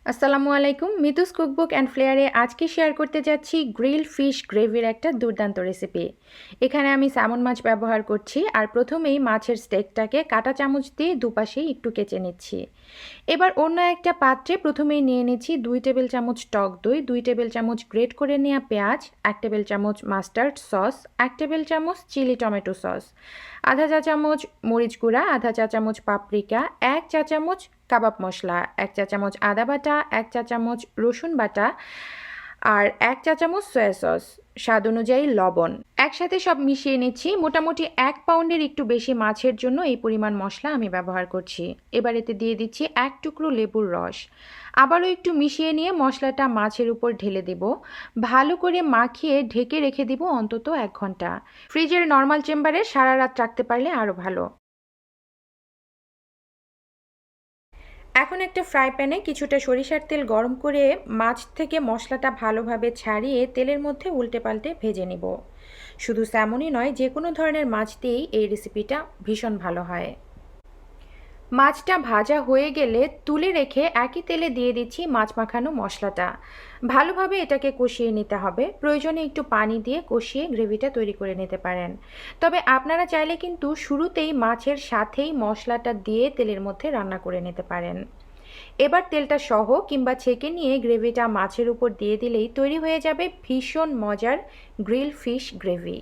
আসসালামু আলাইকুম। Mitu's cookbook and ফ্লেয়ারে আজকে শেয়ার করতে যাচ্ছি গ্রিল ফিশ গ্রেভির একটা দুর্দান্ত রেসিপি। এখানে আমি স্যামন মাছ ব্যবহার করছি, আর প্রথমেই মাছের স্টেকটাকে কাঁটা চামচ দিয়ে দুপাশেই একটু কেচে নিচ্ছি। এবার অন্য একটা পাত্রে প্রথমেই নিয়ে নিচ্ছি 2 টেবিল চামচ টক দই, 2 টেবিল চামচ গ্রেট করে নেওয়া পেঁয়াজ, 1 টেবিল চামচ মাস্টার্ড সস, 1 টেবিল চামচ চিলি টমেটো সস, আধা চা চামচ মরিচ গুঁড়া, আধা চা চামচ পাপরিকা, 1 চা চামচ কাবাব মশলা, 1 চা চামচ আদা বাটা, 1 চা চামচ রসুন বাটা, আর 1 চা চামচ সয়া সস, স্বাদ অনুযায়ী লবণ। একসাথে সব মিশিয়ে নিচ্ছি। মোটামুটি 1 পাউন্ডের একটু বেশি মাছের জন্য এই পরিমাণ মশলা আমি ব্যবহার করছি। এবার এতে দিয়ে দিচ্ছি 1 টুকরো লেবুর রস। আবারও একটু মিশিয়ে নিয়ে মশলাটা মাছের উপর ঢেলে দেব। ভালো করে মাখিয়ে ঢেকে রেখে দিব অন্তত 1 ঘন্টা। ফ্রিজের নর্মাল চেম্বারে সারা রাত রাখতে পারলে আরও ভালো। এখন একটা ফ্রাই প্যানে কিছুটা সরিষার তেল গরম করে মাছ থেকে মশলাটা ভালোভাবে ছাড়িয়ে তেলের মধ্যে উল্টে পাল্টে ভেজে নিব। শুধু স্যামনই নয়, যে কোনো ধরনের মাছ দিয়েই এই রেসিপিটা ভীষণ ভালো হয়। মাছটা ভাজা হয়ে গেলে তুলে রেখে একই তেলে দিয়ে দিচ্ছি মাছ মাখানো মশলাটা। ভালোভাবে এটাকে কষিয়ে নিতে হবে। প্রয়োজনে একটু পানি দিয়ে কষিয়ে গ্রেভিটা তৈরি করে নিতে পারেন। তবে আপনারা চাইলে কিন্তু শুরুতেই মাছের সাথেই মশলাটা দিয়ে তেলের মধ্যে রান্না করে নিতে পারেন। এবার তেলটা সহ কিংবা ছেঁকে নিয়ে গ্রেভিটা মাছের উপর দিয়ে দিলেই তৈরি হয়ে যাবে ভীষণ মজার গ্রিল ফিশ গ্রেভি।